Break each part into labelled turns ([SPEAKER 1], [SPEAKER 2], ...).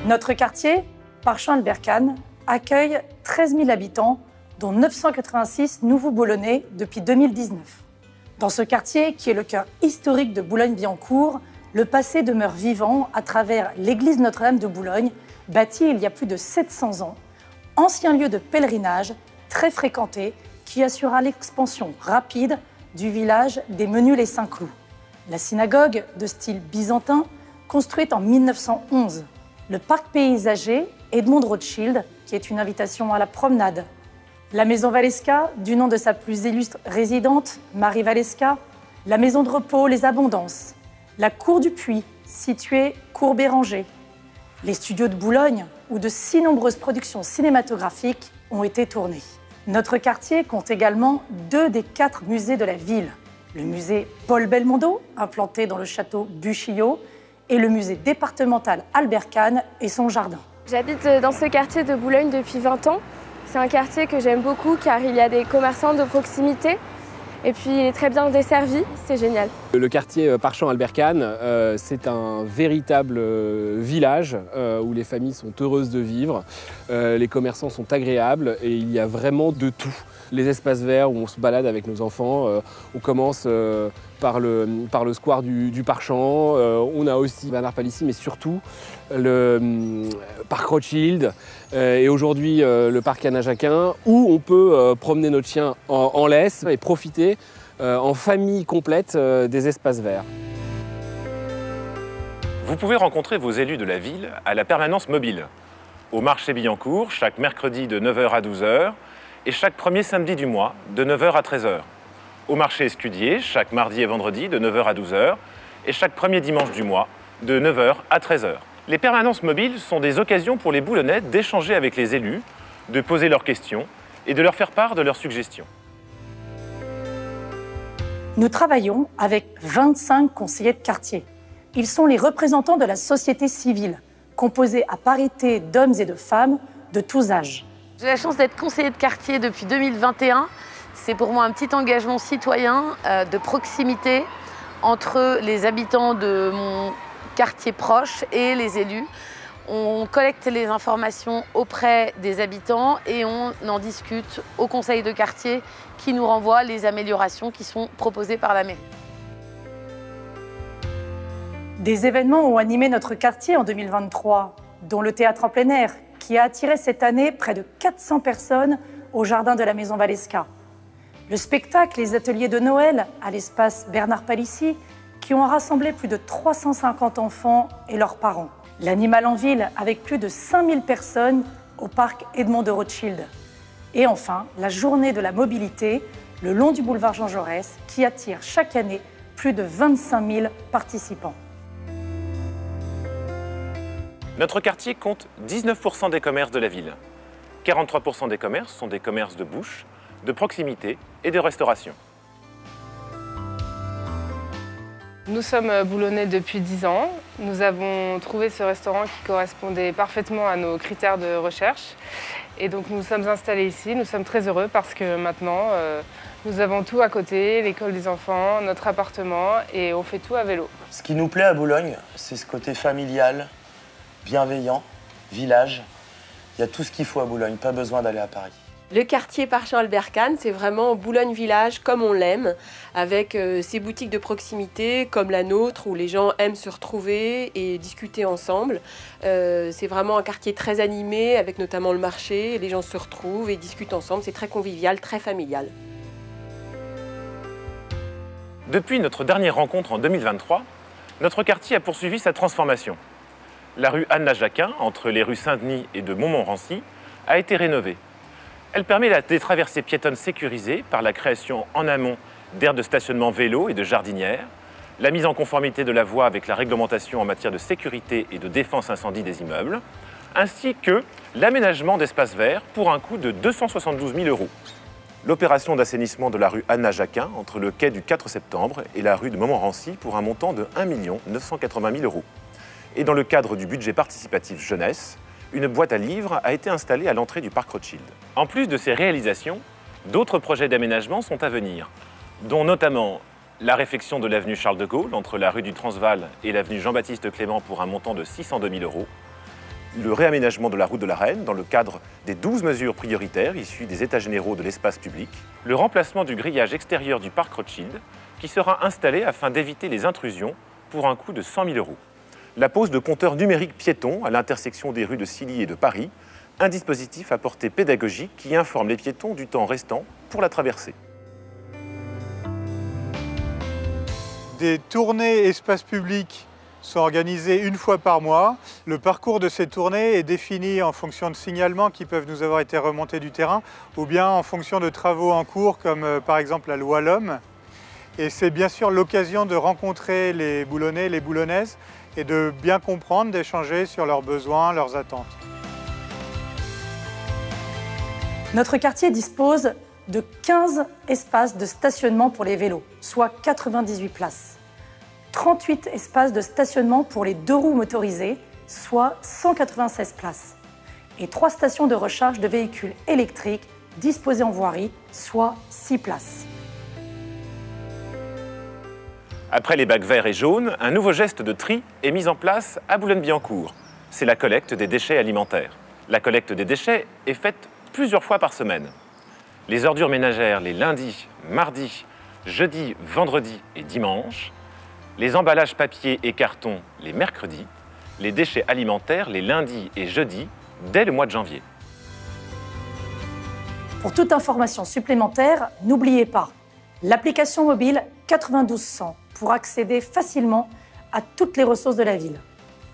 [SPEAKER 1] Notre quartier, Parchamp-Albert-Kahn, accueille 13 000 habitants, dont 986 nouveaux Boulonnais depuis 2019. Dans ce quartier, qui est le cœur historique de Boulogne-Billancourt, le passé demeure vivant à travers l'église Notre-Dame de Boulogne, bâtie il y a plus de 700 ans, ancien lieu de pèlerinage très fréquenté qui assura l'expansion rapide du village des Menus-les-Saint-Cloud. La synagogue, de style byzantin, construite en 1911. Le parc paysager Edmond de Rothschild, qui est une invitation à la promenade. La maison Valeska, du nom de sa plus illustre résidente, Marie Valeska. La maison de repos Les Abondances. La cour du Puy, située cour Béranger. Les studios de Boulogne, où de si nombreuses productions cinématographiques ont été tournées. Notre quartier compte également 2 des 4 musées de la ville. Le musée Paul Belmondo, implanté dans le château Buchillot, et le musée départemental Albert Kahn et son jardin.
[SPEAKER 2] J'habite dans ce quartier de Boulogne depuis 20 ans. C'est un quartier que j'aime beaucoup car il y a des commerçants de proximité et puis il est très bien desservi, c'est génial.
[SPEAKER 3] Le quartier Parchamp-Albert-Kahn, c'est un véritable village où les familles sont heureuses de vivre, les commerçants sont agréables et il y a vraiment de tout. Les espaces verts où on se balade avec nos enfants, on commence par le square du Parchamp, on a aussi Bernard Palissy, mais surtout le parc Rothschild et aujourd'hui le parc Anna Jacquin, où on peut promener notre chien en laisse et profiter en famille complète des espaces verts.
[SPEAKER 4] Vous pouvez rencontrer vos élus de la ville à la permanence mobile, au marché Billancourt, chaque mercredi de 9 h à 12 h et chaque premier samedi du mois de 9 h à 13 h. Au marché Escudier, chaque mardi et vendredi de 9 h à 12 h et chaque premier dimanche du mois de 9 h à 13 h. Les permanences mobiles sont des occasions pour les Boulonnais d'échanger avec les élus, de poser leurs questions et de leur faire part de leurs suggestions.
[SPEAKER 1] Nous travaillons avec 25 conseillers de quartier. Ils sont les représentants de la société civile, composée à parité d'hommes et de femmes de tous âges.
[SPEAKER 5] J'ai la chance d'être conseiller de quartier depuis 2021. C'est pour moi un petit engagement citoyen de proximité entre les habitants de mon quartier proche et les élus. On collecte les informations auprès des habitants et on en discute au conseil de quartier qui nous renvoie les améliorations qui sont proposées par la mairie.
[SPEAKER 1] Des événements ont animé notre quartier en 2023, dont le théâtre en plein air, qui a attiré cette année près de 400 personnes au jardin de la maison Valeska. Le spectacle Les Ateliers de Noël à l'espace Bernard Palissy, qui ont rassemblé plus de 350 enfants et leurs parents. L'Animal en ville, avec plus de 5000 personnes au parc Edmond de Rothschild. Et enfin, la journée de la mobilité, le long du boulevard Jean Jaurès, qui attire chaque année plus de 25 000 participants.
[SPEAKER 4] Notre quartier compte 19 % des commerces de la ville. 43 % des commerces sont des commerces de bouche, de proximité et de restauration.
[SPEAKER 6] Nous sommes boulonnais depuis 10 ans. Nous avons trouvé ce restaurant qui correspondait parfaitement à nos critères de recherche. Et donc nous sommes installés ici. Nous sommes très heureux parce que maintenant, nous avons tout à côté, l'école des enfants, notre appartement et on fait tout à vélo.
[SPEAKER 7] Ce qui nous plaît à Boulogne, c'est ce côté familial, bienveillant, village. Il y a tout ce qu'il faut à Boulogne, pas besoin d'aller à Paris.
[SPEAKER 8] Le quartier Parchamp-Albert-Kahn, c'est vraiment Boulogne-Village comme on l'aime, avec ses boutiques de proximité comme la nôtre, où les gens aiment se retrouver et discuter ensemble. C'est vraiment un quartier très animé, avec notamment le marché. Les gens se retrouvent et discutent ensemble. C'est très convivial, très familial.
[SPEAKER 4] Depuis notre dernière rencontre en 2023, notre quartier a poursuivi sa transformation. La rue Anna Jacquin, entre les rues Saint-Denis et de Montmorency, a été rénovée. Elle permet des traversées piétonnes sécurisées par la création en amont d'aires de stationnement vélo et de jardinières, la mise en conformité de la voie avec la réglementation en matière de sécurité et de défense incendie des immeubles, ainsi que l'aménagement d'espaces verts pour un coût de 272 000 €. L'opération d'assainissement de la rue Anna Jacquin entre le quai du 4 septembre et la rue de Montmorency pour un montant de 1 980 000 €. Et dans le cadre du budget participatif jeunesse, une boîte à livres a été installée à l'entrée du parc Rothschild. En plus de ces réalisations, d'autres projets d'aménagement sont à venir, dont notamment la réfection de l'avenue Charles de Gaulle entre la rue du Transvaal et l'avenue Jean-Baptiste Clément pour un montant de 602 000 €, le réaménagement de la route de la Reine dans le cadre des 12 mesures prioritaires issues des États généraux de l'espace public, le remplacement du grillage extérieur du parc Rothschild qui sera installé afin d'éviter les intrusions pour un coût de 100 000 €. La pose de compteurs numériques piétons à l'intersection des rues de Silly et de Paris, un dispositif à portée pédagogique qui informe les piétons du temps restant pour la traversée.
[SPEAKER 9] Des tournées espace public sont organisées une fois par mois. Le parcours de ces tournées est défini en fonction de signalements qui peuvent nous avoir été remontés du terrain ou bien en fonction de travaux en cours comme par exemple la loi L'Homme. Et c'est bien sûr l'occasion de rencontrer les Boulonnais et les Boulonnaises et de bien comprendre, d'échanger sur leurs besoins, leurs attentes.
[SPEAKER 1] Notre quartier dispose de 15 espaces de stationnement pour les vélos, soit 98 places. 38 espaces de stationnement pour les 2 roues motorisées, soit 196 places. Et 3 stations de recharge de véhicules électriques disposées en voirie, soit 6 places.
[SPEAKER 4] Après les bacs verts et jaunes, un nouveau geste de tri est mis en place à Boulogne-Billancourt. C'est la collecte des déchets alimentaires. La collecte des déchets est faite plusieurs fois par semaine. Les ordures ménagères les lundis, mardis, jeudis, vendredis et dimanches. Les emballages papier et carton les mercredis. Les déchets alimentaires les lundis et jeudis dès le mois de janvier.
[SPEAKER 1] Pour toute information supplémentaire, n'oubliez pas l'application mobile 9200 pour accéder facilement à toutes les ressources de la ville.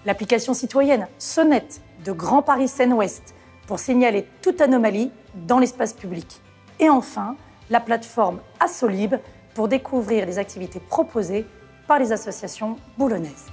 [SPEAKER 1] L'application citoyenne Sonnette de Grand Paris Seine-Ouest pour signaler toute anomalie dans l'espace public. Et enfin, la plateforme Assolib pour découvrir les activités proposées par les associations boulonnaises.